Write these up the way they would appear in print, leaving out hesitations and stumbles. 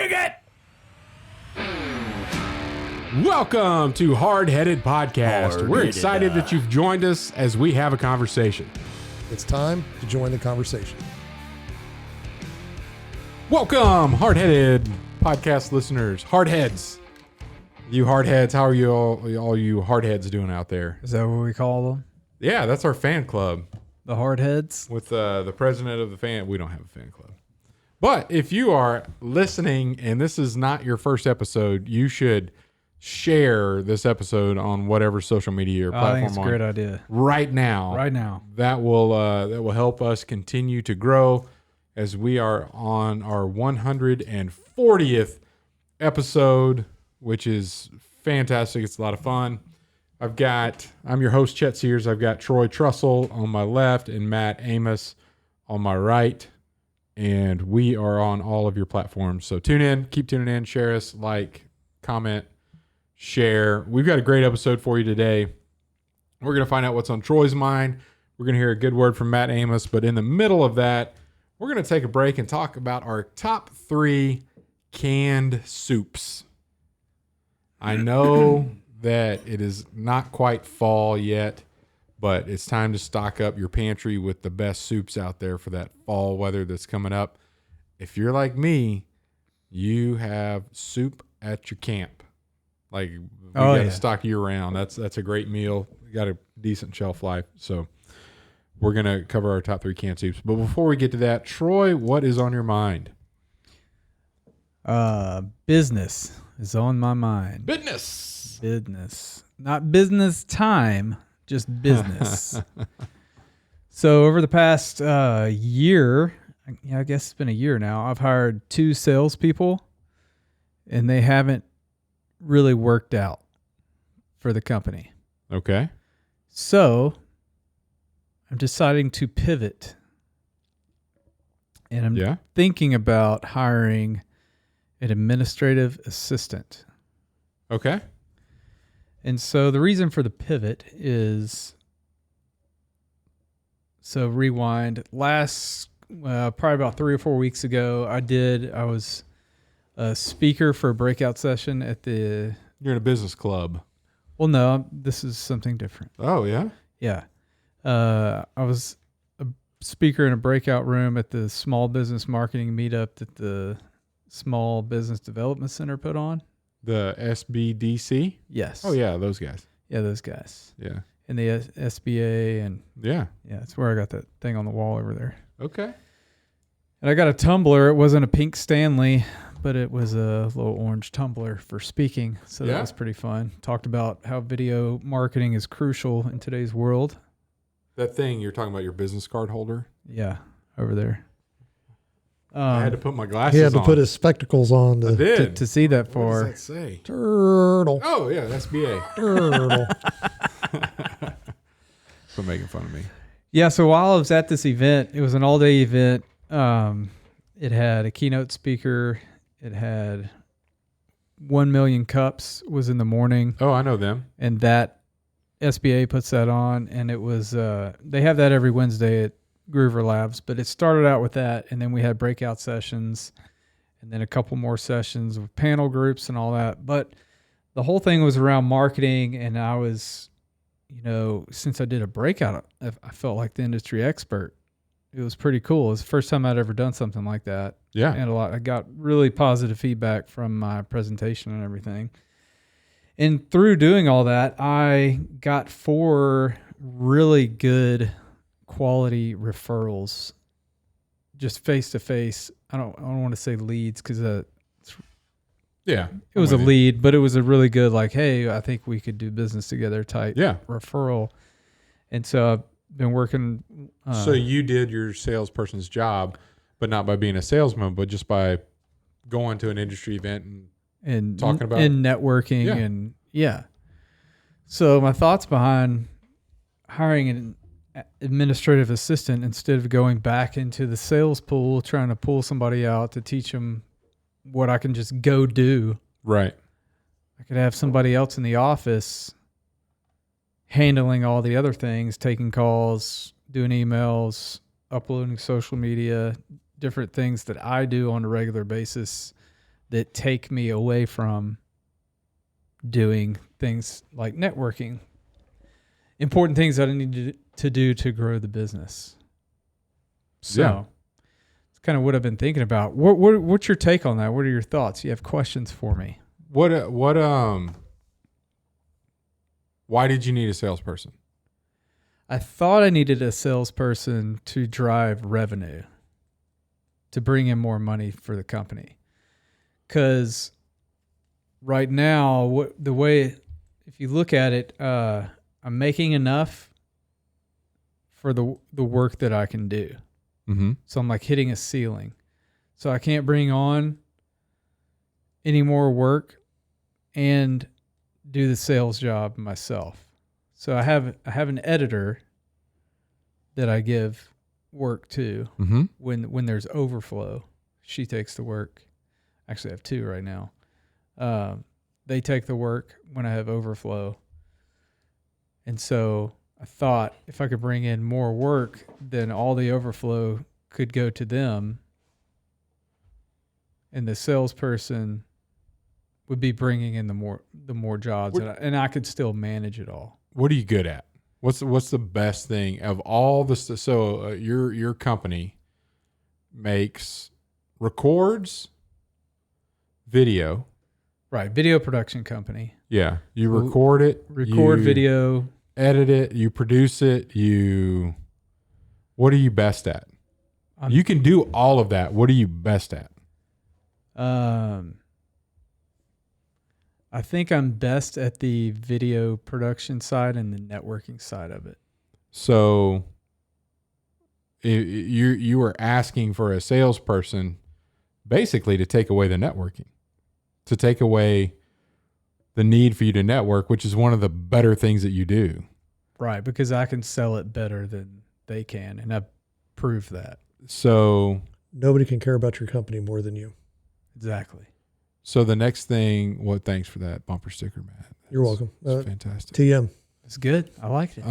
Dig it! Welcome to Hardheaded Podcast. We're excited that you've joined us as we have a conversation. It's time to join the conversation. Welcome, Hardheaded Podcast listeners. Hardheads. You hardheads, how are you all you hardheads doing out there? Is that what we call them? Yeah, that's our fan club. The hardheads? With the president of the fan. We don't have a fan club. But if you are listening and this is not your first episode, you should share this episode on whatever social media or platform. I think it's a great idea. Right now. That will help us continue to grow as we are on our 140th episode, which is fantastic. It's a lot of fun. I'm your host, Chet Sears. I've got Troy Trussell on my left and Matt Amos on my right. And we are on all of your platforms. So tune in, keep tuning in, share us, like, comment, share. We've got a great episode for you today. We're going to find out what's on Troy's mind. We're going to hear a good word from Matt Amos. But in the middle of that, we're going to take a break and talk about our top 3 canned soups. I know that it is not quite fall yet, but it's time to stock up your pantry with the best soups out there for that fall weather that's coming up. If you're like me, you have soup at your camp. Like, we got to stock year round. That's a great meal. We got a decent shelf life. So we're going to cover our top 3 canned soups. But before we get to that, Troy, what is on your mind? Business is on my mind. Business. Not business time, just business. So over the past year, I guess it's been a year now, I've hired 2 salespeople, and they haven't really worked out for the company. Okay. So I'm deciding to pivot, and I'm thinking about hiring an administrative assistant. Okay. And so the reason for the pivot is, so rewind, probably about 3 or 4 weeks ago, I was a speaker for a breakout session at the... You're in a business club. Well, no, this is something different. Oh, yeah? Yeah. I was a speaker in a breakout room at the small business marketing meetup that the Small Business Development Center put on. The SBDC? Yes. Oh, yeah, those guys. Yeah, those guys. Yeah. And the SBA and... Yeah. Yeah, that's where I got that thing on the wall over there. Okay. And I got a tumbler. It wasn't a pink Stanley, but it was a little orange tumbler for speaking. So that was pretty fun. Talked about how video marketing is crucial in today's world. That thing you're talking about, your business card holder? Yeah, over there. I had to put my glasses on. He had to put his spectacles on to see that far. What does that say? Turtle. Oh, yeah, that's BA. Turtle. Quit making fun of me. Yeah, so while I was at this event, it was an all-day event. It had a keynote speaker. It had 1 Million Cups was in the morning. Oh, I know them. And that SBA puts that on, and it was they have that every Wednesday at Groover Labs, but it started out with that, and then we had breakout sessions, and then a couple more sessions with panel groups and all that. But the whole thing was around marketing, and I was, since I did a breakout, I felt like the industry expert. It was pretty cool. It was the first time I'd ever done something like that. Yeah. And I got really positive feedback from my presentation and everything. And through doing all that, I got 4 really good quality referrals, just face to face. I don't want to say leads because it was a lead, but it was a really good, like, hey, I think we could do business together type referral. And so I've been working. So you did your salesperson's job, but not by being a salesman, but just by going to an industry event and talking about and networking and So my thoughts behind hiring an administrative assistant instead of going back into the sales pool, trying to pull somebody out to teach them what I can just go do. Right. I could have somebody else in the office handling all the other things, taking calls, doing emails, uploading social media, different things that I do on a regular basis that take me away from doing things like networking. Important things that I need to do to grow the business. So Yeah. it's kind of what I've been thinking about. What's your take on that? What are your thoughts? You have questions for me? Why did you need a salesperson? I thought I needed a salesperson to drive revenue, to bring in more money for the company. Because right now, the way, if you look at it, I'm making enough for the work that I can do. Mm-hmm. So I'm like hitting a ceiling. So I can't bring on any more work and do the sales job myself. So I have an editor that I give work to Mm-hmm. when there's overflow. She takes the work. Actually, I have two right now. They take the work when I have overflow. And so I thought if I could bring in more work, then all the overflow could go to them. And the salesperson would be bringing in the more jobs, and I could still manage it all. What are you good at? What's the best thing of all the so your company records video, Right, video production company. yeah, you So record it, Record you video. edit it, you produce it, what are you best at? You can do all of that. What are you best at? I think I'm best at the video production side and the networking side of it. So you are asking for a salesperson basically to take away the networking, to take away the need for you to network, which is one of the better things that you do. Right, because I can sell it better than they can, and I've proved that. So Nobody can care about your company more than you. Exactly. So the next thing, thanks for that bumper sticker, Matt. You're welcome. That's fantastic. TM. It's good. I liked it.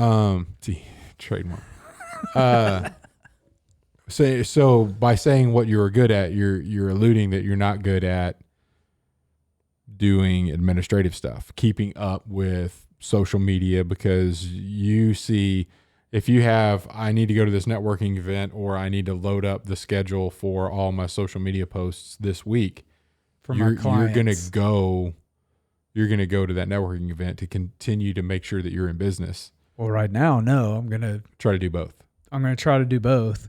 Trademark. So by saying what you're good at, you're alluding that you're not good at doing administrative stuff, keeping up with social media, because you see if you have, I need to go to this networking event, or I need to load up the schedule for all my social media posts this week. You're gonna go to that networking event to continue to make sure that you're in business. Well, right now, no. I'm gonna try to do both.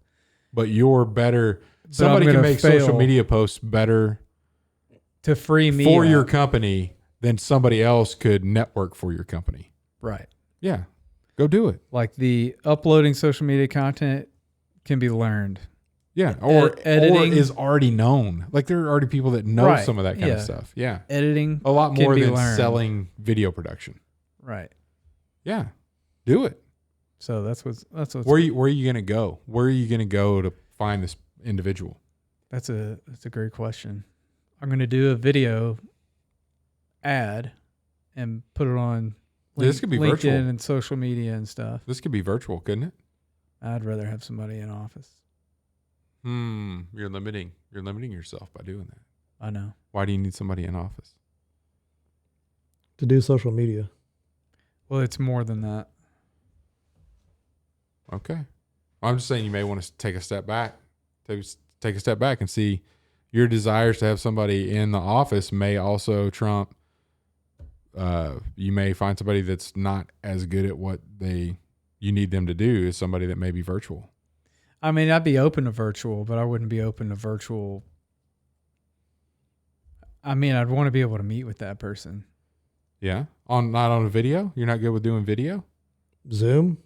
But you're better. Somebody can make social media posts better to free me for up. your company than somebody else could network for your company. Right. Yeah. Go do it. Like the uploading social media content can be learned. Yeah. Or editing is already known. Like there are already people that know some of that kind of stuff. Yeah. Editing. A lot more than learned. selling video production. Right. Yeah. Do it. So that's what's where are you gonna go? Where are you gonna go to find this individual? That's a great question. I'm gonna do a video ad and put it on This could be LinkedIn virtual and social media and stuff. This could be virtual, couldn't it? I'd rather have somebody in office. You're limiting yourself by doing that. I know. Why do you need somebody in office? To do social media. Well, it's more than that. Okay. I'm just saying you may want to take a step back. Take a step back and see your desires to have somebody in the office may also trump. You may find somebody that's not as good at what you need them to do as somebody that may be virtual. I mean, I'd be open to virtual, but I wouldn't be open to virtual. I mean, I'd want to be able to meet with that person. Yeah. Not on a video? You're not good with doing video? Zoom?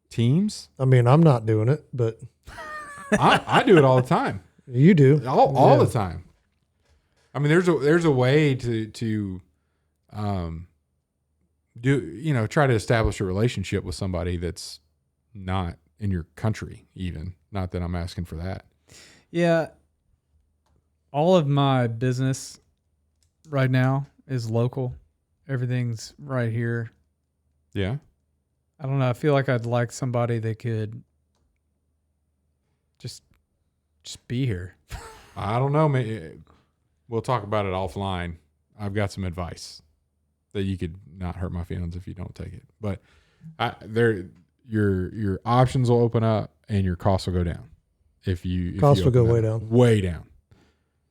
Teams? I mean, I'm not doing it, but I do it all the time. You do. All the time. I mean, there's a way to try to establish a relationship with somebody that's not in your country, even. Not that I'm asking for that. Yeah. All of my business right now is local. Everything's right here. Yeah. I don't know. I feel like I'd like somebody that could just be here. I don't know. we'll talk about it offline. I've got some advice that you could not hurt my feelings if you don't take it. But your options will open up and your costs will go down. If you Costs will go way down. down. Way down.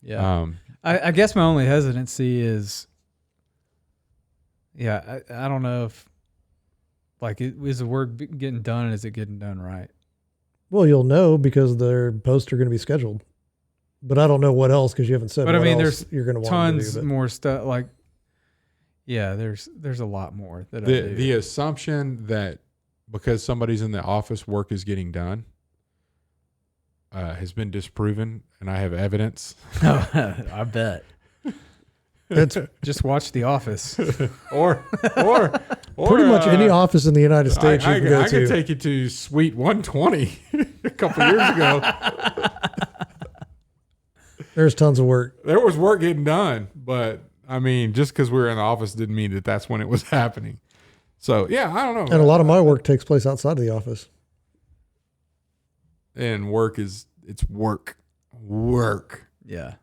Yeah. I guess my only hesitancy is, I don't know if, like, is the work getting done and is it getting done right? Well, you'll know because their posts are going to be scheduled. But I don't know what else because you haven't said. But what I mean, else there's you're going to want tons to do, more stuff. Like, there's a lot more that I do. The assumption that because somebody's in the office, work is getting done has been disproven, and I have evidence. I bet. It's Just watch The Office. or pretty much any office in the United States you can go I to. could take you to Suite 120 a couple years ago. There's tons of work. There was work getting done, but I mean, just because we were in the office didn't mean that that's when it was happening. So yeah, I don't know. And a lot of my work takes place outside of the office. And it's work. Yeah.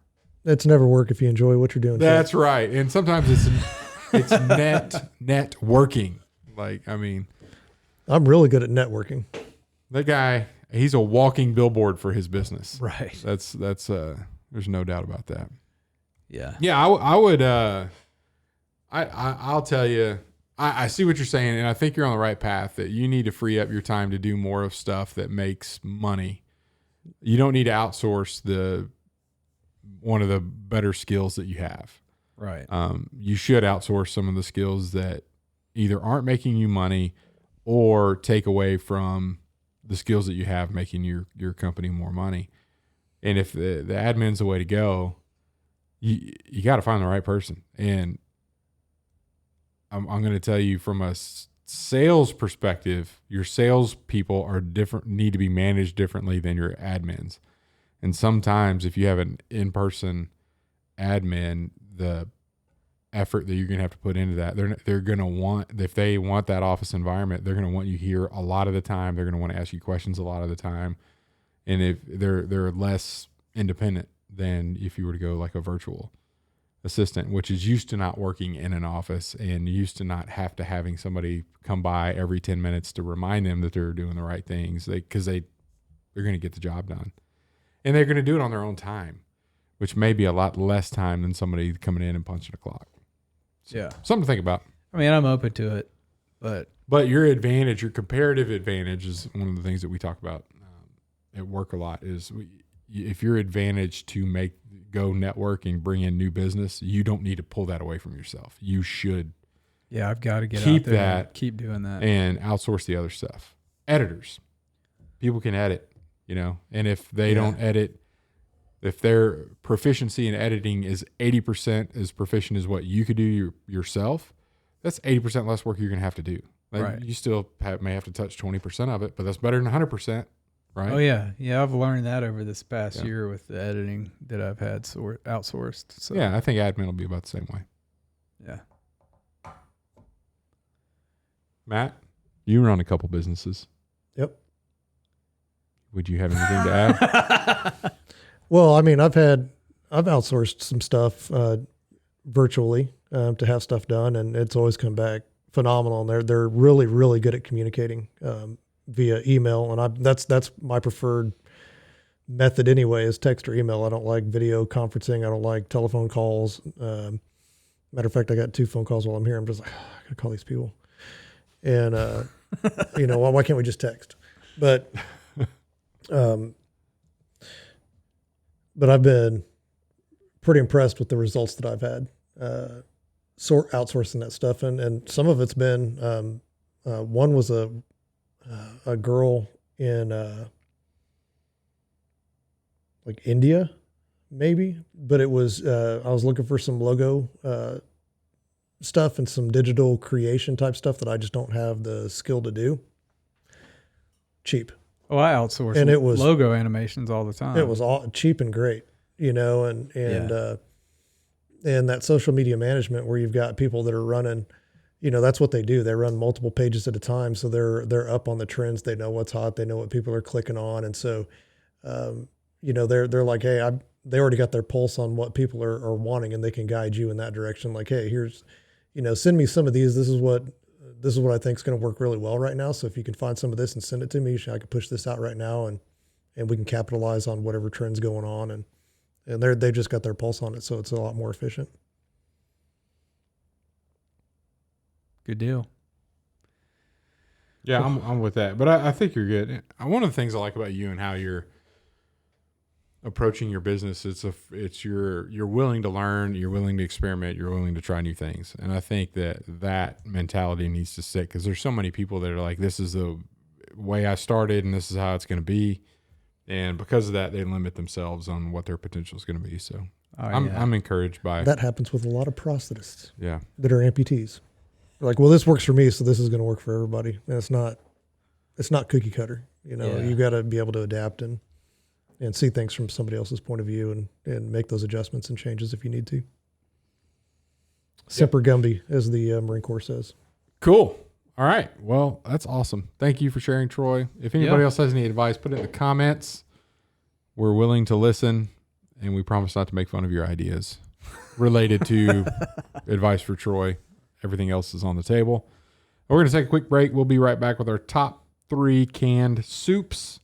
It's never work if you enjoy what you're doing. That's right. And sometimes it's net working. Like, I mean, I'm really good at networking. that guy, he's a walking billboard for his business. Right. That's there's no doubt about that. Yeah. Yeah, I would I'll tell you, I see what you're saying, and I think you're on the right path, that you need to free up your time to do more of stuff that makes money. You don't need to outsource one of the better skills that you have. Right. You should outsource some of the skills that either aren't making you money or take away from the skills that you have making your company more money. And if the admin's the way to go, you got to find the right person. And I'm going to tell you from a sales perspective, your sales people are different, need to be managed differently than your admins. And sometimes if you have an in-person admin, the effort that you're going to have to put into that, they're going to want, if they want that office environment, they're going to want you here a lot of the time. They're going to want to ask you questions a lot of the time. And if they're less independent than if you were to go like a virtual assistant, which is used to not working in an office and used to not having somebody come by every 10 minutes to remind them that they're doing the right things, because they're going to get the job done. And they're going to do it on their own time, which may be a lot less time than somebody coming in and punching a clock. So, Yeah. something to think about. I mean, I'm open to it, But your advantage, your comparative advantage, is one of the things that we talk about at work a lot. Is if your advantage to go networking, bring in new business, you don't need to pull that away from yourself. You should. yeah, I've got to get Keep out there that and keep doing that. and outsource the other stuff. Editors, people can edit, and if they don't edit, if their proficiency in editing is 80% as proficient as what you could do yourself, that's 80% less work you're going to have to do. Like, Right. You still may have to touch 20% of it, but that's better than 100%, right? Oh yeah. Yeah. I've learned that over this past year with the editing that I've had outsourced. So Yeah, I think admin will be about the same way. yeah. Matt, you run a couple businesses. Yep. Would you have anything to add? Well, I mean, I've outsourced some stuff virtually to have stuff done, and it's always come back phenomenal. And they're really, really good at communicating via email, and that's my preferred method anyway, is text or email. I don't like video conferencing. I don't like telephone calls. Matter of fact, I got 2 phone calls while I'm here. I'm just like, I gotta call these people, and why can't we just text? But I've been pretty impressed with the results that I've had outsourcing that stuff. And some of it's been, one was a girl in like India, maybe, but it was, I was looking for some logo stuff and some digital creation type stuff that I just don't have the skill to do. Cheap. Oh, I outsource And it was logo animations all the time. It was all cheap and great, and that social media management where you've got people that are running, that's what they do. They run multiple pages at a time. So they're up on the trends. They know what's hot. They know what people are clicking on. And so, they're like, hey, they already got their pulse on what people are wanting, and they can guide you in that direction. Like, hey, here's, send me some of these. This is what I think is going to work really well right now. So if you can find some of this and send it to me, I can push this out right now, and we can capitalize on whatever trend's going on. And they just got their pulse on it, so it's a lot more efficient. Good deal. Yeah, I'm with that. But I think you're good. One of the things I like about you and how you're approaching your business, it's you're willing to learn, you're willing to experiment, you're willing to try new things. And I think that mentality needs to stick, because there's so many people that are like, this is the way I started and this is how it's going to be. And because of that, they limit themselves on what their potential is going to be. So I'm encouraged by that. Happens with a lot of prosthetists. Yeah, that are amputees. They're like, well, this works for me, so this is going to work for everybody. And it's not cookie cutter. You got to be able to adapt and see things from somebody else's point of view and make those adjustments and changes if you need to. Semper Gumby, as the Marine Corps says. Cool. All right. Well, that's awesome. Thank you for sharing, Troy. If anybody else has any advice, put it in the comments. We're willing to listen, and we promise not to make fun of your ideas related to advice for Troy. Everything else is on the table. We're going to take a quick break. We'll be right back with our top 3 canned soups.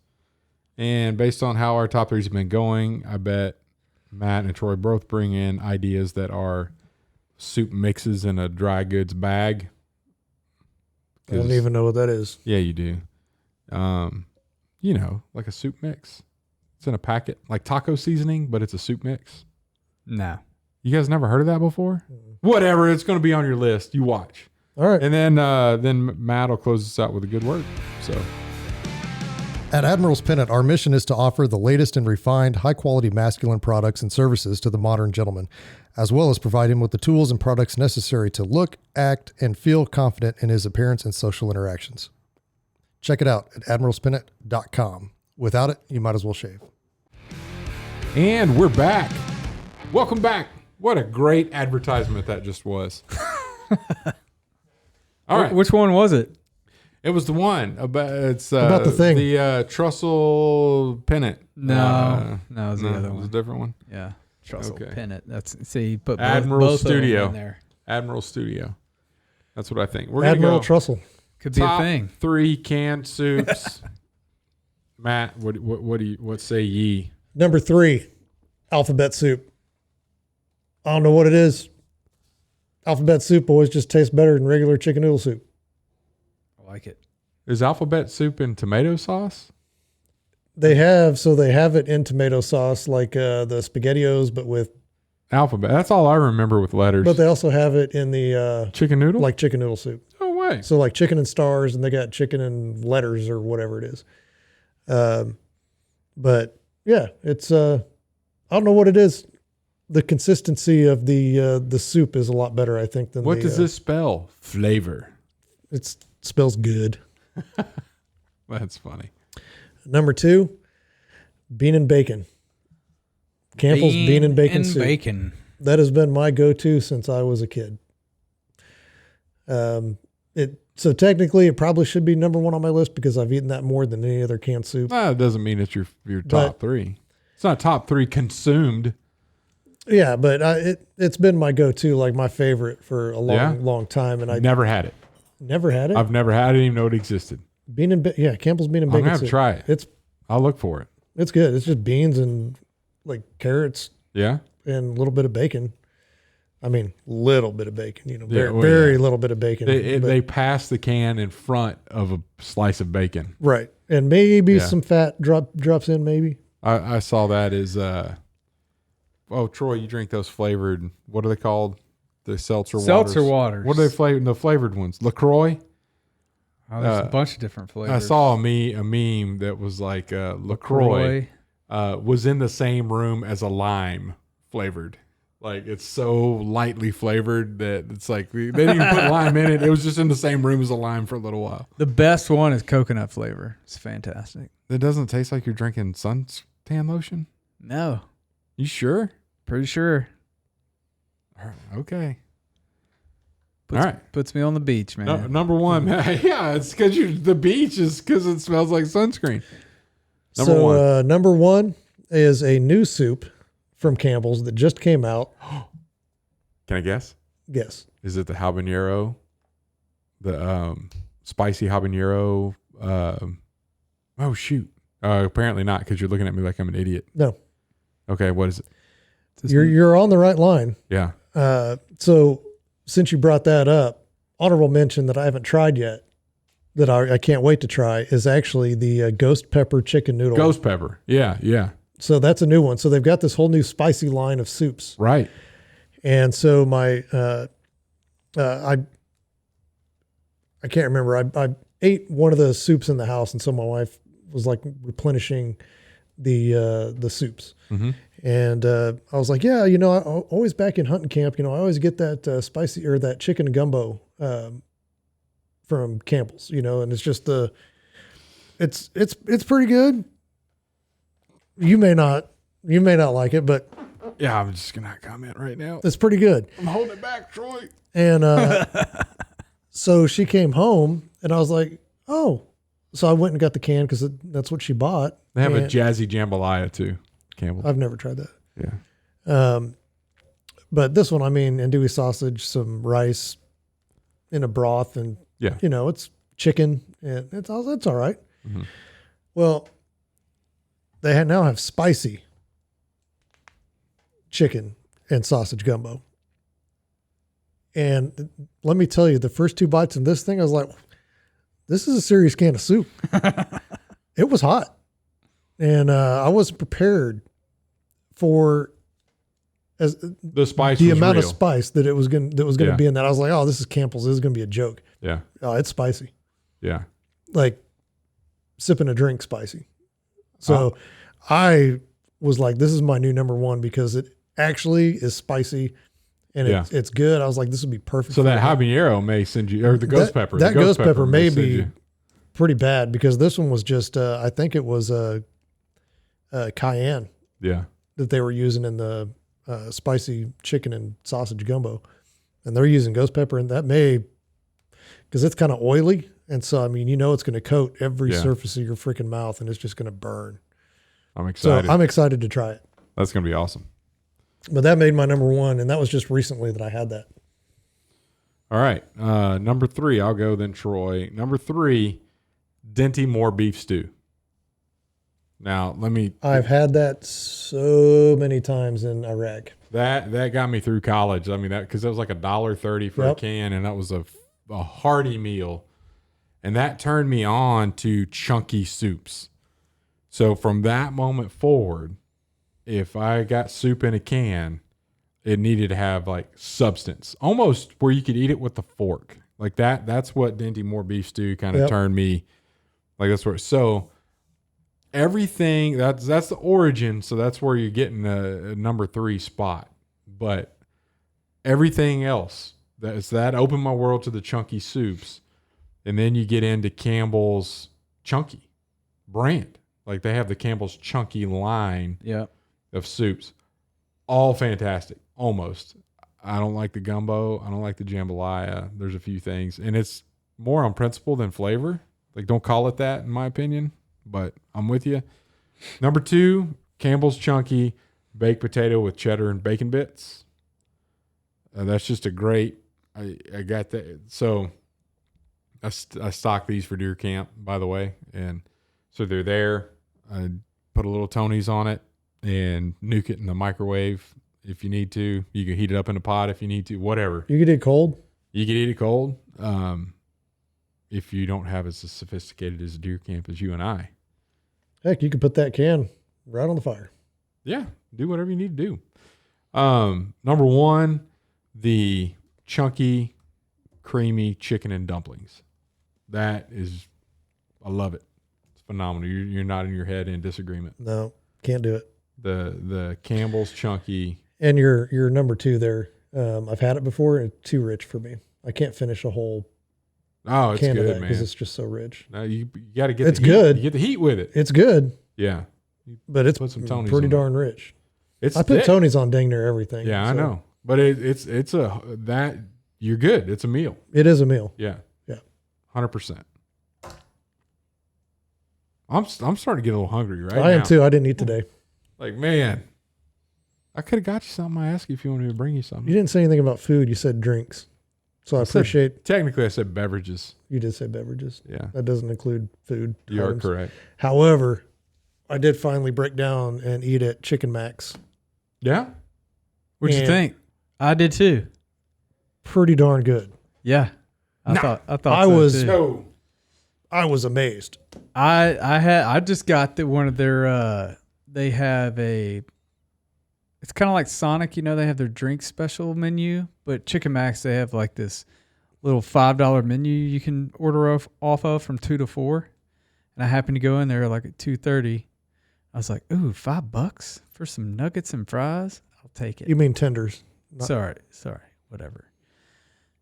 And based on how our top 3s have been going, I bet Matt and Troy both bring in ideas that are soup mixes in a dry goods bag. I don't even know what that is. Yeah, you do. Like a soup mix. It's in a packet, like taco seasoning, but it's a soup mix. No. You guys never heard of that before? Whatever. It's going to be on your list. You watch. All right. And then Matt will close us out with a good word. So, at Admiral's Pennant, our mission is to offer the latest and refined, high-quality masculine products and services to the modern gentleman, as well as provide him with the tools and products necessary to look, act, and feel confident in his appearance and social interactions. Check it out at admiralspennant.com. Without it, you might as well shave. And we're back. Welcome back. What a great advertisement that just was. All right. Which one was it? It was the one about the thing. The Trussell pennant. No, it was the other It was one. a different one. Yeah, Trussell Okay. pennant. You put Admiral both Studio of them in there. Admiral Studio. That's what I think. We're Admiral gonna go Trussell. Could be top a thing. 3 canned soups. Matt, what say ye? Number 3, alphabet soup. I don't know what it is. Alphabet soup always just tastes better than regular chicken noodle soup. I like it. Is alphabet soup in tomato sauce? They have it in tomato sauce, like the SpaghettiOs, but with Alphabet. That's all I remember with letters. But they also have it in the chicken noodle? like chicken noodle soup. No way. So like chicken and stars, and they got chicken and letters or whatever it is. But yeah, it's I don't know what it is. The consistency of the soup is a lot better, I think, than what does this spell? Flavor. It smells good. That's funny. Number 2, bean and bacon. Campbell's bean and bacon soup. Bacon. That has been my go-to since I was a kid. So technically, it probably should be number 1 on my list because I've eaten that more than any other canned soup. Well, it doesn't mean it's your top 3. It's not top 3 consumed. Yeah, but it's been my go-to, like my favorite for a long time, and I never had it. Never had it. I've never had it. I didn't even know it existed. Campbell's bean and bacon. I'm gonna have soup. to try it. I'll look for it. It's good. It's just beans and like carrots. Yeah. And a little bit of bacon. I mean, little bit of bacon. Yeah, very little bit of bacon. They pass the can in front of a slice of bacon. Right, and maybe some fat drops in. Maybe I saw that as Troy, you drink those flavored. What are they called? The seltzer waters. What are they flavored? The flavored ones. LaCroix. Oh, there's a bunch of different flavors. I saw a meme that was like LaCroix was in the same room as a lime flavored. Like it's so lightly flavored that it's like they didn't even put lime in it. It was just in the same room as a lime for a little while. The best one is coconut flavor. It's fantastic. It doesn't taste like you're drinking suntan lotion? No. You sure? Pretty sure. Okay. All right. Puts me on the beach, man. No, number 1, yeah, it's because the beach is because it smells like sunscreen. Number 1 is a new soup from Campbell's that just came out. Can I guess? Yes. Is it the habanero? The spicy habanero? Oh, shoot. Apparently not, because you're looking at me like I'm an idiot. No. Okay, what is it? You're on the right line. Yeah. So since you brought that up, honorable mention that I haven't tried yet, that I can't wait to try, is actually the ghost pepper chicken noodle. Ghost pepper. Yeah, yeah. So that's a new one. So they've got this whole new spicy line of soups. Right. And so I can't remember. I ate one of the soups in the house, and so my wife was like replenishing the soups. Mm-hmm. And I was like, yeah, I always back in hunting camp, I always get that spicy or that chicken gumbo from Campbell's, and it's just it's pretty good. You may not like it, but yeah, I'm just gonna comment right now. It's pretty good. I'm holding it back, Troy. And so she came home, and I was like, oh. So I went and got the can because that's what she bought. They have a jazzy jambalaya too, Campbell. I've never tried that. Yeah. But this one, andouille sausage, some rice in a broth, and yeah, it's chicken, and it's all right. Mm-hmm. Well, they now have spicy chicken and sausage gumbo. And let me tell you, the first 2 bites of this thing, I was like, this is a serious can of soup. It was hot. And I wasn't prepared for the amount real. of spice that was going to be in that. I was like, oh, this is Campbell's. This is going to be a joke. Yeah. Oh, it's spicy. Yeah. Like sipping a drink spicy. So I was like, this is my new number one because it actually is spicy and it's good. I was like, this would be perfect. So that habanero may send you, or the ghost pepper. That ghost pepper may be pretty bad because this one was just, I think it was cayenne. Yeah. That they were using in the spicy chicken and sausage gumbo. And they're using ghost pepper, and that may, because it's kind of oily. And so, it's going to coat every surface of your freaking mouth, and it's just going to burn. I'm excited. So I'm excited to try it. That's going to be awesome. But that made my number one, and that was just recently that I had that. All right. Number 3, I'll go then, Troy. Number 3, Dinty Moore beef stew. Now, I've had that so many times in Iraq. That got me through college. Because it was like $1.30 for a can, and that was a hearty meal. And that turned me on to chunky soups. So from that moment forward, if I got soup in a can, it needed to have like substance, almost where you could eat it with a fork. Like that's what Dinty Moore beef stew kind of turned me. Like that's where, so everything that's the origin. So that's where you're getting a number 3 spot, but everything else that opened my world to the chunky soups. And then you get into Campbell's Chunky brand. Like they have the Campbell's Chunky line of soups. All fantastic, almost. I don't like the gumbo. I don't like the jambalaya. There's a few things. And it's more on principle than flavor. Like don't call it that in my opinion, but I'm with you. Number 2, Campbell's Chunky baked potato with cheddar and bacon bits. That's just a great, I got that. So I stock these for deer camp, by the way. And so they're there. I put a little Tony's on it and nuke it in the microwave if you need to. You can heat it up in a pot if you need to, whatever. You could eat it cold? You could eat it cold if you don't have as sophisticated as a deer camp as you and I. Heck, you could put that can right on the fire. Yeah, do whatever you need to do. Number 1, the chunky, creamy chicken and dumplings. That is, I love it. It's phenomenal. You're nodding your head in disagreement. No, can't do it. The Campbell's Chunky. And your number 2 there. I've had it before. It's too rich for me. I can't finish a whole it's can good, of that man. because it's just so rich. No, you got to get. It's the heat. good. You get the heat with it. It's good. Yeah, but it's put some Tony's pretty on darn rich. It's I put thick. Tony's on dang near everything. Yeah, I know. But it's that you're good. It's a meal. It is a meal. Yeah. Yeah. 100%. I'm starting to get a little hungry right now. I am too. I didn't eat today. Like, man, I could have got you something. I asked you if you wanted me to bring you something. You didn't say anything about food. You said drinks. So I appreciate. Technically, I said beverages. You did say beverages. Yeah. That doesn't include food. You items. are correct. However, I did finally break down and eat at Chicken Max. Yeah. What'd you think? I did too. Pretty darn good. Yeah. I thought I so was too. I was amazed. I just got one of their they have it's kind of like Sonic, they have their drink special menu, but Chicken Max, they have like this little $5 menu you can order off of from 2 to 4. And I happened to go in there like at 2:30. I was like, ooh, $5 for some nuggets and fries? I'll take it. You mean tenders? Sorry, whatever.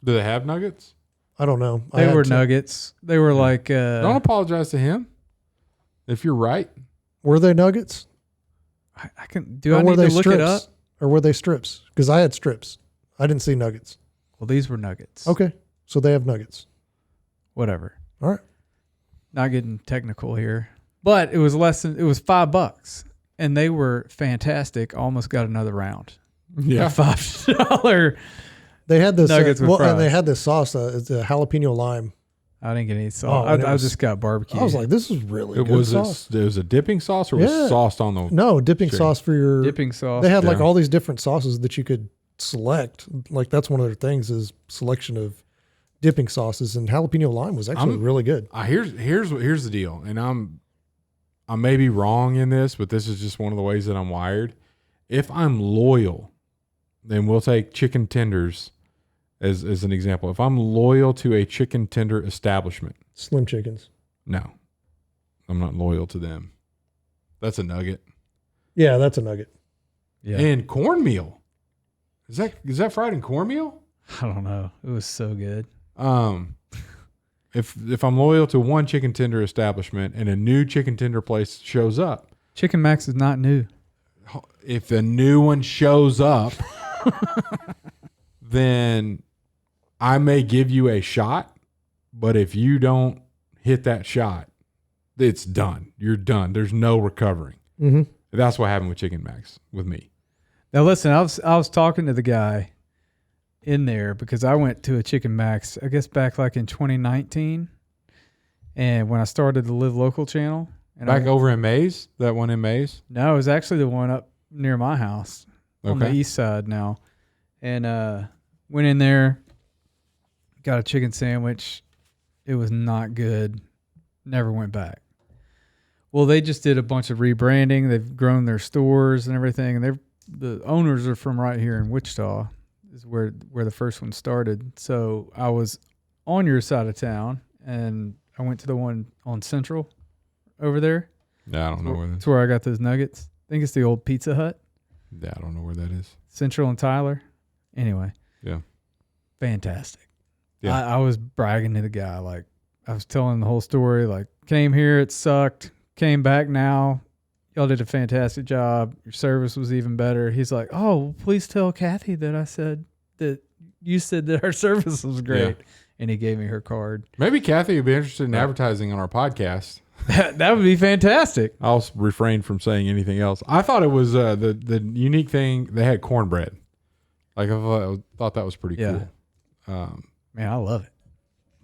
Do they have nuggets? I don't know. They were nuggets. They were like Don't apologize to him. If you're right. Were they nuggets? I can do. I need to look it up, or were they strips? Because I had strips. I didn't see nuggets. Well, these were nuggets. Okay, so they have nuggets. Whatever. All right. Not getting technical here, but it was $5, and they were fantastic. Almost got another round. Yeah, $5. They had this nuggets with fries. And they had this sauce. It's a jalapeno lime. I didn't get any sauce. I just got barbecue. I was like, this is really good sauce. It was a dipping sauce, or was it sauced on the? No, dipping sauce for your dipping sauce. They had like all these different sauces that you could select. Like that's one of their things is selection of dipping sauces, and jalapeno lime was actually really good. Here's the deal, and I may be wrong in this, but this is just one of the ways that I'm wired. If I'm loyal, then we'll take chicken tenders as an example. If I'm loyal to a chicken tender establishment, Slim Chickens. No, I'm not loyal to them. That's a nugget. Yeah, that's a nugget. Yeah. And cornmeal. Is that fried in cornmeal? I don't know. It was so good. If I'm loyal to one chicken tender establishment and a new chicken tender place shows up, Chicken Max is not new. If the new one shows up, then I may give you a shot, but if you don't hit that shot, it's done. You're done. There's no recovering. Mm-hmm. That's what happened with Chicken Max with me. Now listen, I was talking to the guy in there because I went to a Chicken Max, I guess back like in 2019, and when I started the Live Local channel. And Back over in Mays, that one in Mays? No, it was actually the one up near my house on the east side now, and went in there, got a chicken sandwich. It was not good. Never went back. Well, they just did a bunch of rebranding. They've grown their stores and everything, and the owners are from right here in Wichita, is where the first one started. So I was on your side of town, and I went to the one on Central over there. Yeah, I don't know where that is. That's where I got those nuggets. I think it's the old Pizza Hut. Yeah, I don't know where that is. Central and Tyler. Anyway. Yeah. Fantastic. Yeah. I was bragging to the guy. Like, I was telling the whole story. Like, came here, it sucked. Came back now. Y'all did a fantastic job. Your service was even better. He's like, oh, well, please tell Kathy that I said that you said that our service was great. Yeah. And he gave me her card. Maybe Kathy would be interested in advertising on our podcast. That would be fantastic. I'll refrain from saying anything else. I thought it was the unique thing. They had cornbread. Like I thought that was pretty cool. Man, I love it.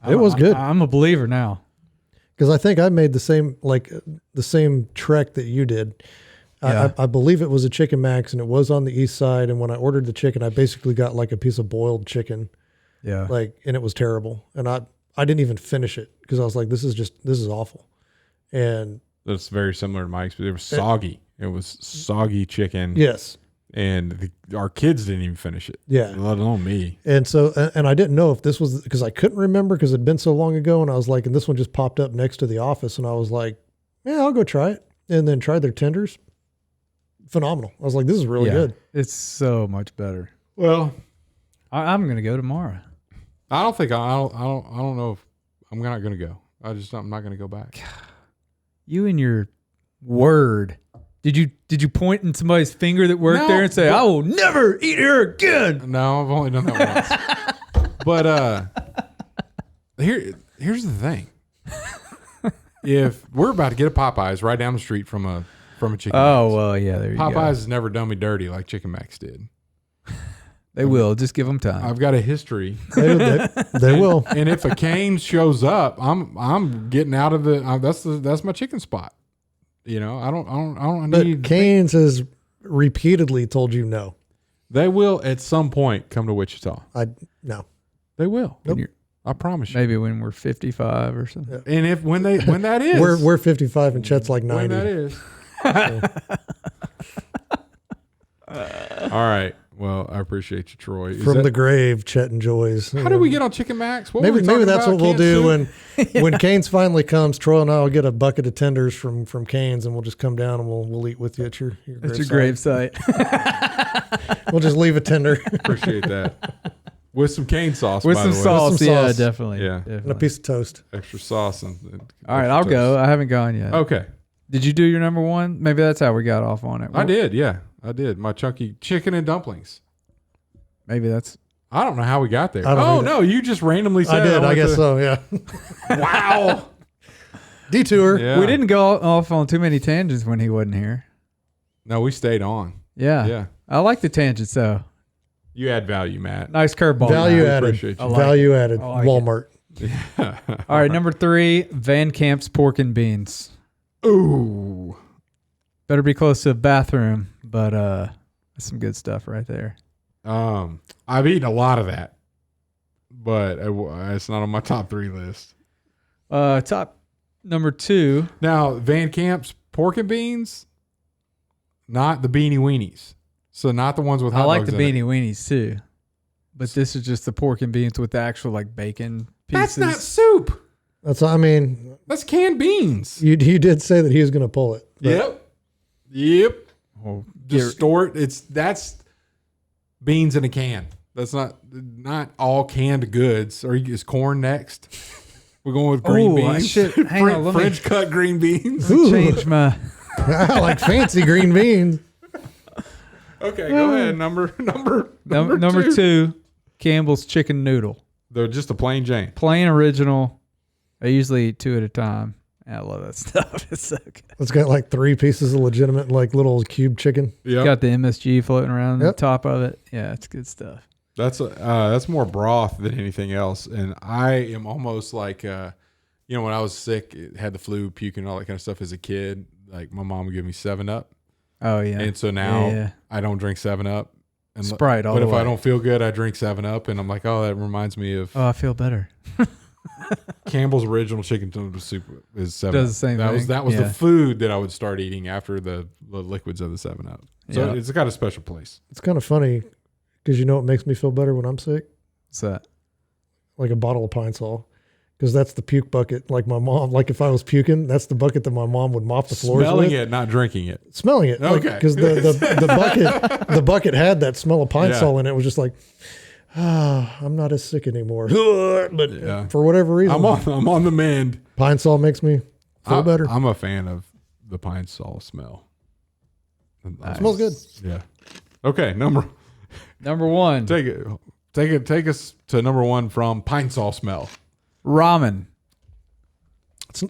It was good. I'm a believer now. Because I think I made the same trek that you did. Yeah. I believe it was a Chicken Max, and it was on the east side. And when I ordered the chicken, I basically got like a piece of boiled chicken. Yeah. And it was terrible. And I didn't even finish it because I was like, this is awful. And that's very similar to my experience. It was soggy. It was soggy chicken. Yes. And our kids didn't even finish it. Yeah. Let alone me. And so, and I didn't know if this was because I couldn't remember because it'd been so long ago. And I was like, and this one just popped up next to the office. And I was like, yeah, I'll go try it. And then tried their tenders. Phenomenal. I was like, this is really good. It's so much better. Well, I'm going to go tomorrow. I don't know if I'm not going to go. I'm not going to go back. You and your word. Did you point in somebody's finger that worked there and say, I will never eat here again? No, I've only done that once. But here's the thing. If we're about to get a Popeyes right down the street from from a Chicken Oh, Max. well, yeah, there you Popeyes go. has never done me dirty like Chicken Max did. They will. Just give them time. I've got a history. They will. And if a Cane's shows up, I'm getting out of the. That's my chicken spot. You know, I don't But need. Cane's has repeatedly told you no. They will at some point come to Wichita. No. They will. Nope. I promise you. Maybe when we're 55 or something. And if when that is, We're 55 and Chet's like 90. when that is. All right. Well, I appreciate you, Troy. From the grave, Chet enjoys. How did we get on Chicken Max? What were we Maybe talking that's about? what we'll Canned do soup? when Cane's finally comes. Troy and I will get a bucket of tenders from Cane's, and we'll just come down and we'll eat with you at your That's your gravesite. We'll just leave a tender Appreciate that. With some cane sauce, With by some the way. sauce. With some Yeah, sauce. definitely. Yeah. and a Definitely. piece of toast. Extra sauce. And All right, I'll go. I haven't gone yet. Okay. Did you do your number one? Maybe that's how we got off on it. I did. Yeah, I did. My chunky chicken and dumplings. Maybe that's. I don't know how we got there. I don't Oh, either. no. You just randomly said I did. I went guess to- so. Yeah. Wow. Detour. Yeah. We didn't go off on too many tangents when he wasn't here. No, we stayed on. Yeah. Yeah. I like the tangents though. You add value, Matt. Nice curveball. Value I added. appreciate you. I like Value added. I like it. Walmart. All right, number 3, Van Camp's pork and beans. Ooh. Better be close to a bathroom, but that's some good stuff right there. I've eaten a lot of that, but it's not on my top 3 list. Top number 2. Now, Van Camp's pork and beans, not the beanie weenies. So not the ones with hot I like dogs the in it. beanie weenies too, but this is just the pork and beans with the actual like bacon pieces. That's not soup. That's canned beans. you did say that he was going to pull it. but Yep. Well, Distort. That's beans in a can. That's not all canned goods. Is corn next? We're going with green beans. Hang on, let me French cut green beans. change my. I like fancy green beans. Okay, go ahead. Number Number 2, Campbell's chicken noodle. They're just a plain Jane. Plain original. I usually eat 2 at a time. I love that stuff. It's so good. It's got like 3 pieces of legitimate, like little cube chicken. Yeah, Got the MSG floating around Yep. the top of it. Yeah, it's good stuff. that's more broth than anything else. And I am almost like, when I was sick, had the flu, puking, all that kind of stuff as a kid. Like my mom would give me 7-Up, Oh yeah. and so now Yeah. I don't drink 7-Up. And Sprite all But the if way. I don't feel good, I drink 7-Up, and I'm like, oh, that reminds me of Oh, I feel better. Campbell's original chicken noodle soup is 7-Up. Does the same that thing. That was Yeah. the food that I would start eating after the liquids of the 7-Up. So Yeah. it's got a special place. It's kind of funny because you know what makes me feel better when I'm sick? What's that? Like a bottle of Pine Sol. Because that's the puke bucket. Like my mom, like if I was puking, that's the bucket that my mom would mop the floors Smelling with. it, not drinking it. Smelling it. Okay. Because the bucket had that smell of Pine Yeah. Sol in it. It was just like, I'm not as sick anymore. But Yeah. for whatever reason, I'm on the mend. Pine Sol makes me feel better. I'm a fan of the Pine Sol smell. Smells good. Yeah. Okay, number 1, take us to number 1 from Pine Sol smell. ramen. It's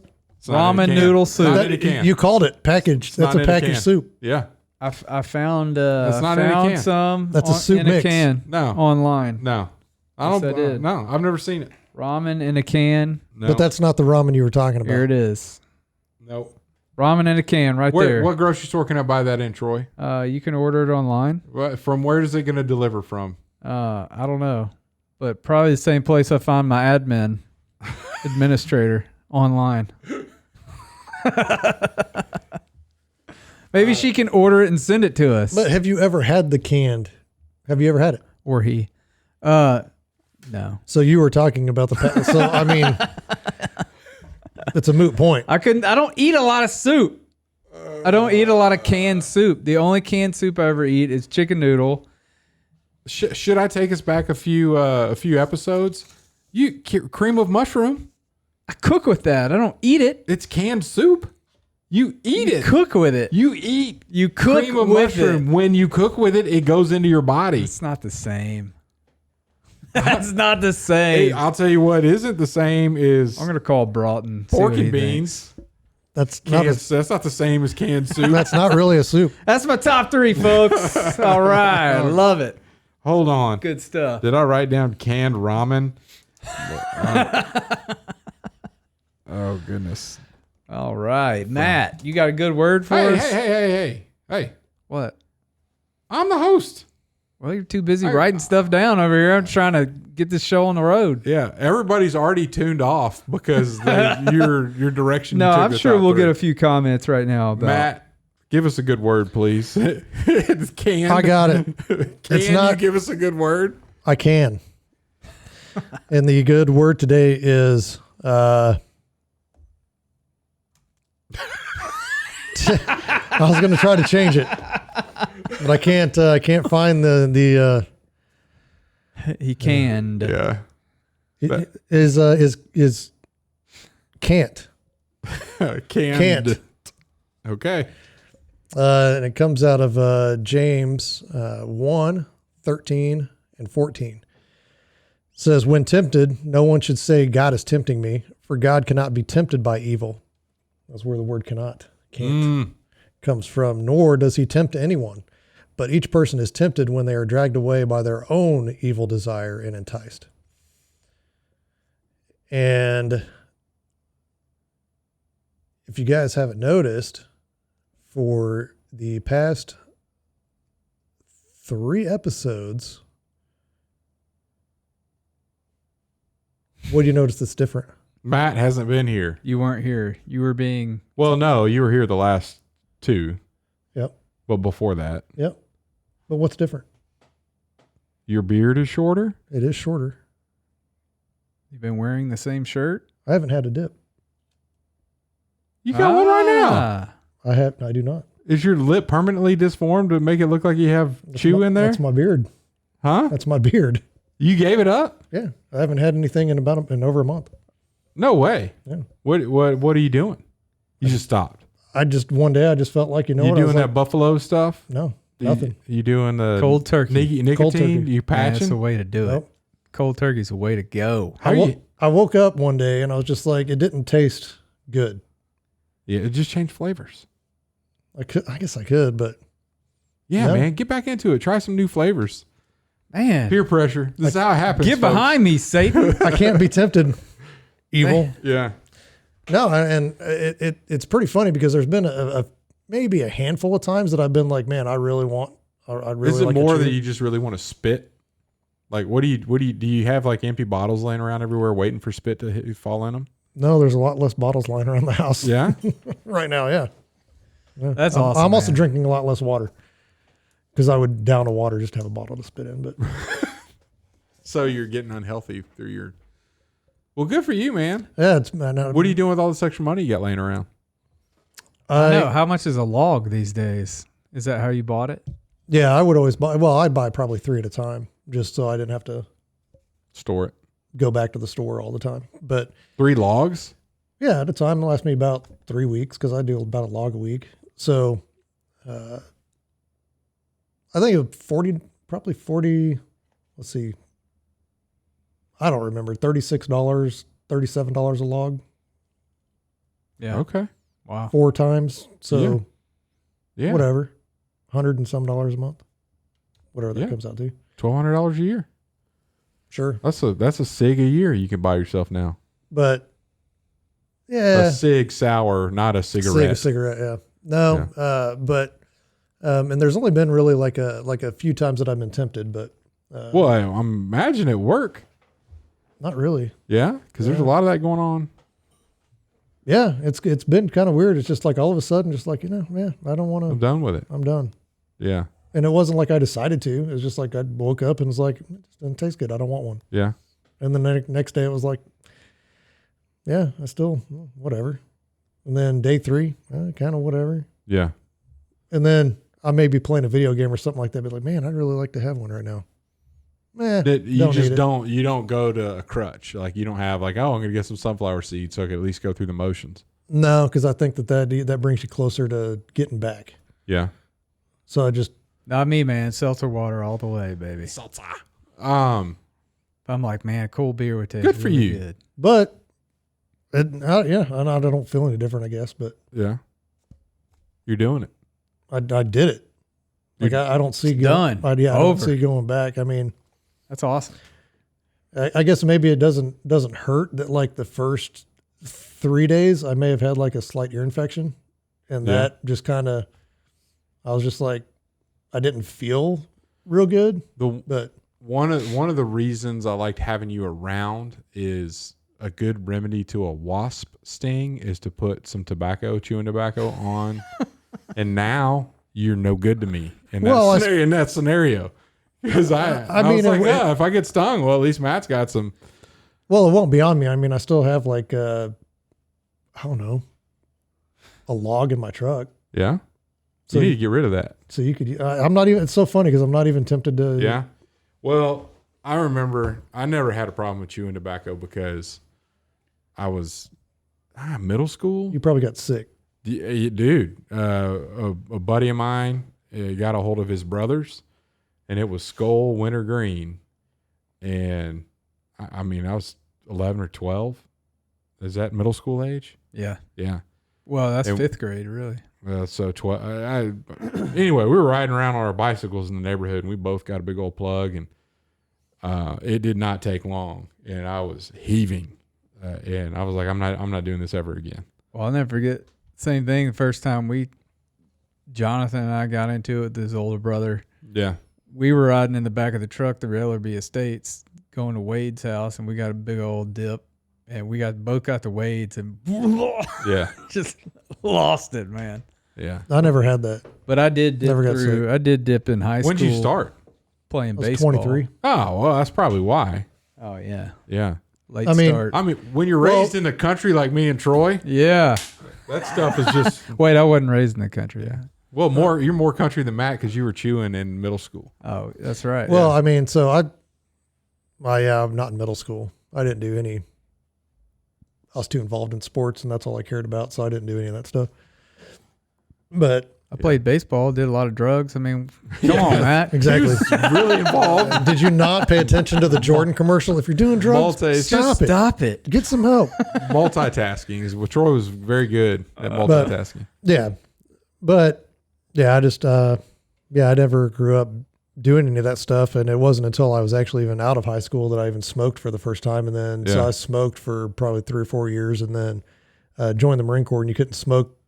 not Ramen in a can. noodle soup. Not in a can. You called it packaged. That's not a in a packaged can. soup. Yeah. I found That's not in a found can. some. That's a soup in a mix. can No. online. No. I Yes, don't. I did. No, I've never seen it. Ramen in a can. No. But that's not the ramen you were talking about. Here it is. no. Ramen in a can right there. What grocery store can I buy that in, Troy? You can order it online. From where is it going to deliver from? I don't know, but probably the same place I find my administrator online. Maybe she can order it and send it to us. But have you ever had the canned? Have you ever had it? Or he. No. So you were talking about so I mean, it's a moot point. I don't eat a lot of soup. I don't eat a lot of canned soup. The only canned soup I ever eat is chicken noodle. Should I take us back a few episodes? Cream of mushroom. I cook with that. I don't eat it. It's canned soup. You eat it. Cook with it. You eat. You cook cream of with mushroom. it. When you cook with it, it goes into your body. It's not the same. That's not the same. Hey, I'll tell you what isn't the same is I'm gonna call Broughton. see pork what he and beans. That's not That's not the same as canned soup. that's not really a soup. That's my top 3, folks. All right. Love it. Hold on. Good stuff. Did I write down canned ramen? Oh, goodness. All right. Matt, you got a good word for Hey, us? hey. What? I'm the host. Well, you're too busy writing stuff down over here. I'm trying to get this show on the road. Yeah, everybody's already tuned off because your direction. No, you took I'm the sure top we'll three. get a few comments right now about Matt, give us a good word, please. It's canned. I got it. Can It's not- you give us a good word? I can. And the good word today is I was going to try to change it, but I can't find the he canned. Yeah. is can't. Canned. Can't. Okay. And it comes out of James 1, 13, and 14. It says, when tempted, no one should say, God is tempting me, for God cannot be tempted by evil. That's where the word can't comes from, nor does he tempt anyone. But each person is tempted when they are dragged away by their own evil desire and enticed. And if you guys haven't noticed, for the past 3 episodes, what do you notice that's different? Matt hasn't been here. You weren't here. You were being. Well, no, you were here the last 2. Yep. But before that, Yep. But what's different? your beard is shorter. It is shorter. You've been wearing the same shirt. I haven't had a dip. You got one right now. I do not. Is your lip permanently disformed to make it look like you have chew in there? That's my beard. Huh? That's my beard. You gave it up? Yeah. I haven't had anything in over a month. No way. Yeah. What are you doing? You just stopped. One day I just felt like, You what? I was doing that like, buffalo stuff? no, nothing. You doing the Cold turkey. nicotine? Cold turkey. You Man, that's patching? the way to do it. Nope. Cold turkey's the way to go. How you? I woke up one day and I was just like, it didn't taste good. Yeah, it just changed flavors. I guess I could, but Yeah, No. man, get back into it. Try some new flavors. Man, Peer pressure. This is how it happens. get folks. behind me, Satan. I can't be tempted. Evil. Yeah. No, and it's pretty funny because there's been maybe a handful of times that I've been like, man, I really want. I really Is it like more a that chew. you just really want to spit? Like, do you have like empty bottles laying around everywhere waiting for spit to fall in them? No, there's a lot less bottles lying around the house. Yeah. Right now, yeah. That's I'm awesome. also man. drinking a lot less water because I would down a water just to have a bottle to spit in. But So you're getting unhealthy through your. Well, good for you, man. yeah, I know. What are you doing with all this extra money you got laying around? I know. How much is a log these days? Is that how you bought it? Yeah, I would always buy. Well, I'd buy probably 3 at a time just so I didn't have to Store it. go back to the store all the time. But 3 logs? yeah, at a time, it lasts me about 3 weeks because I do about a log a week. So I think probably 40, let's see. I don't remember, $36, $37 a log, Yeah. Okay. Wow. 4 times. So Yeah. whatever, $100 and some dollars a month, whatever that Yeah. comes out to. $1,200 a year. Sure. That's a cig a year you can buy yourself now. But yeah, A cig sour, not a cigarette. cigarette. Yeah. No. But, and there's only been really like a few times that I've been tempted, but, Well, I imagine at work. not really. Yeah, because there's a lot of that going on. Yeah. It's been kind of weird. It's just like all of a sudden, just like, yeah, I don't want I'm to, done with it. I'm done. Yeah. And it wasn't like I decided to, it was just like I woke up and was like, it just doesn't taste good. I don't want one. Yeah. And then the next day it was like, yeah, I still, whatever. And then day 3, kind of whatever. Yeah. And then I may be playing a video game or something like that, but like, man, I'd really like to have one right now. You don't go to a crutch. Like you don't have like, oh, I'm going to get some sunflower seeds so I can at least go through the motions. No, because I think that brings you closer to getting back. Yeah. So I just, Not me, man. Seltzer water all the way, baby. Um, I'm like, man, a cool beer would taste Good for really you. good. but Yeah, I don't feel any different, I guess, but Yeah. You're doing it. I did it. Like I don't see done. I don't see going back. I mean, That's awesome. I guess maybe it doesn't hurt that like the first 3 days I may have had like a slight ear infection, and that just kind of, I was just like, I didn't feel real good. But one of the reasons I liked having you around is a good remedy to a wasp sting is to put some chewing tobacco on, and now you're no good to me in that scenario. Because I mean, was like, if I get stung, well, at least Matt's got some. Well, it won't be on me. I mean, I still have like I don't know, a log in my truck. Yeah. So you need to get rid of that. So you could. I'm not even. It's so funny because I'm not even tempted to. Yeah. Well, I remember I never had a problem with chewing tobacco because I was middle school. You probably got sick. Dude, a buddy of mine got a hold of his brother's, and it was Skull Wintergreen. And I mean, I was 11 or 12. Is that middle school age? Yeah. Yeah. Well, that's 5th grade, really. So 12. Anyway, we were riding around on our bicycles in the neighborhood, and we both got a big old plug, and it did not take long, and I was heaving, and I was like, I'm not doing this ever again. Well, I'll never forget. Same thing. The first time Jonathan and I got into it with his older brother. Yeah. We were riding in the back of the truck, the Raillerby Estates, going to Wade's house, and we got a big old dip, and we both got the Wade's, and yeah, just lost it, man. Yeah. I never had that. But I did dip I did dip in high school. When did you start playing baseball? 23. Oh, well, that's probably why. Oh yeah. Yeah. Late start. I mean, when you're raised in the country like me and Troy, yeah, that stuff is just. Wait, I wasn't raised in the country. Yeah. Well, you're more country than Matt because you were chewing in middle school. Oh, that's right. Well, I mean, so I'm not in middle school. I didn't do any. I was too involved in sports, and that's all I cared about, so I didn't do any of that stuff. But I played baseball, did a lot of drugs. I mean, come on, Matt. Exactly. He was really involved. Did you not pay attention to the Jordan commercial? If you're doing drugs, Stop it. Get some help. Multitasking is what Troy was very good at multitasking. I just I never grew up doing any of that stuff, and it wasn't until I was actually even out of high school that I even smoked for the first time. And then so I smoked for probably 3 or 4 years, and then joined the Marine Corps, and you couldn't smoke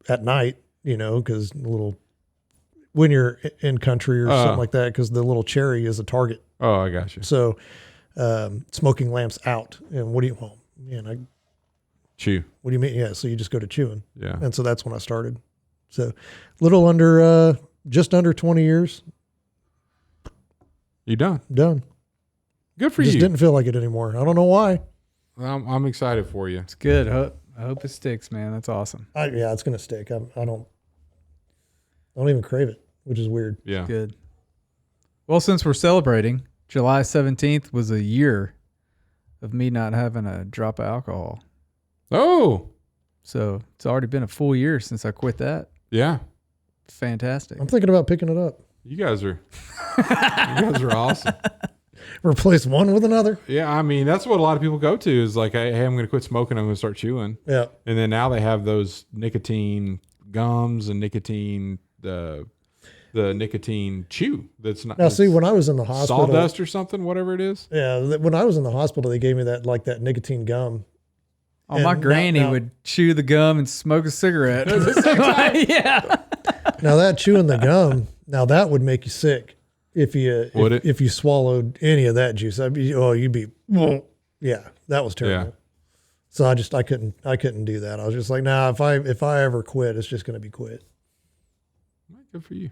at night, because when you're in country or something like that, because the little cherry is a target. Oh, I got you. So smoking lamps out, and chew. What do you mean? Yeah, so you just go to chewing. Yeah. And so that's when I started. So just under 20 years. You done. Good for you. Just didn't feel like it anymore. I don't know why. I'm excited for you. It's good. I hope it sticks, man. That's awesome. It's going to stick. I don't even crave it, which is weird. Yeah. Good. Well, since we're celebrating, July 17th was a year of me not having a drop of alcohol. Oh. So it's already been a full year since I quit that. Yeah. Fantastic. I'm thinking about picking it up. You guys are awesome. Replace one with another. Yeah, I mean, that's what a lot of people go to is like, hey, I'm going to quit smoking. I'm going to start chewing. Yeah. And then now they have those nicotine gums and nicotine, the nicotine chew. That's not. Now, see, when I was in the hospital. Sawdust or something, whatever it is. Yeah. When I was in the hospital, they gave me that nicotine gum. Oh, my granny would chew the gum and smoke a cigarette. Yeah. Now that chewing the gum, that would make you sick if you swallowed any of that juice. You'd be, yeah, that was terrible. Yeah. So I couldn't do that. I was just like, nah, if I ever quit, it's just going to be quit. Good for you.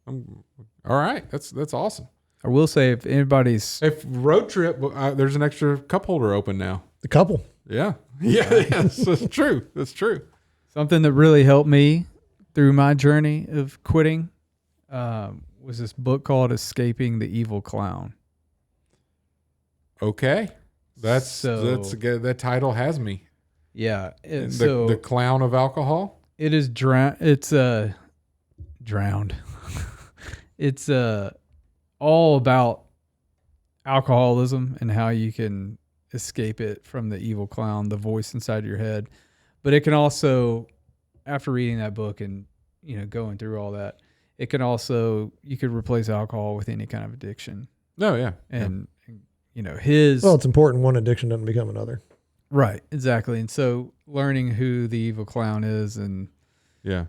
All right. That's awesome. I will say if road trip, there's an extra cup holder open now. The couple. Yeah. Yes, that's true. That's true. Something that really helped me through my journey of quitting was this book called Escaping the Evil Clown. Okay. That's good. That title has me. Yeah. The clown of alcohol? It is drowned. It's drowned. It's all about alcoholism and how you can escape it from the evil clown, the voice inside your head. But it can also, after reading that book and, going through all that, it can also, you could replace alcohol with any kind of addiction. Oh, yeah. And, Well, it's important one addiction doesn't become another. Right, exactly. And so learning who the evil clown is and yeah,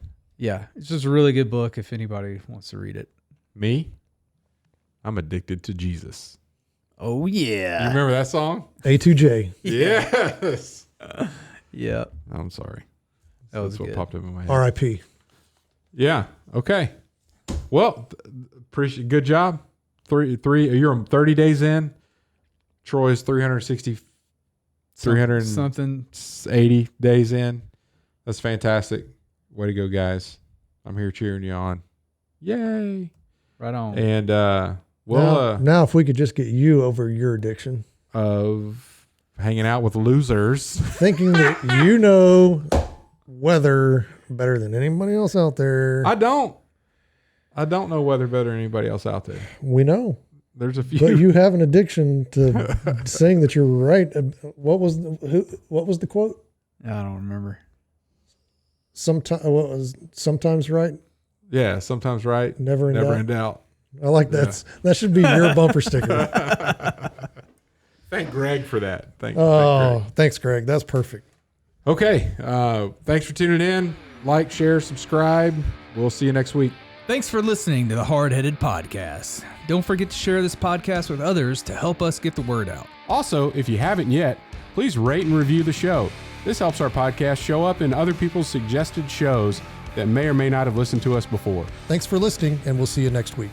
it's just a really good book if anybody wants to read it. Me? I'm addicted to Jesus. Oh, yeah. You remember that song? A2J. Yes. Yeah. I'm sorry. That's what good. popped up in my head. R.I.P. Yeah. Okay. Well, appreciate. Good job. Three. You're 30 days in. Troy's 360, 380 days in. That's fantastic. Way to go, guys. I'm here cheering you on. Yay. Right on. And now if we could just get you over your addiction of hanging out with losers, thinking that you know weather better than anybody else out there. I don't know weather better than anybody else out there. We know. There's a few. But you have an addiction to saying that you're right. What was the quote? I don't remember. Sometimes right? Yeah, sometimes right. Never in doubt. I like that. Yeah. That should be your bumper sticker. Thank Greg for that. Thanks, Greg. That's perfect. Okay. Thanks for tuning in. Like, share, subscribe. We'll see you next week. Thanks for listening to the Hardheaded Podcast. Don't forget to share this podcast with others to help us get the word out. Also, if you haven't yet, please rate and review the show. This helps our podcast show up in other people's suggested shows that may or may not have listened to us before. Thanks for listening, and we'll see you next week.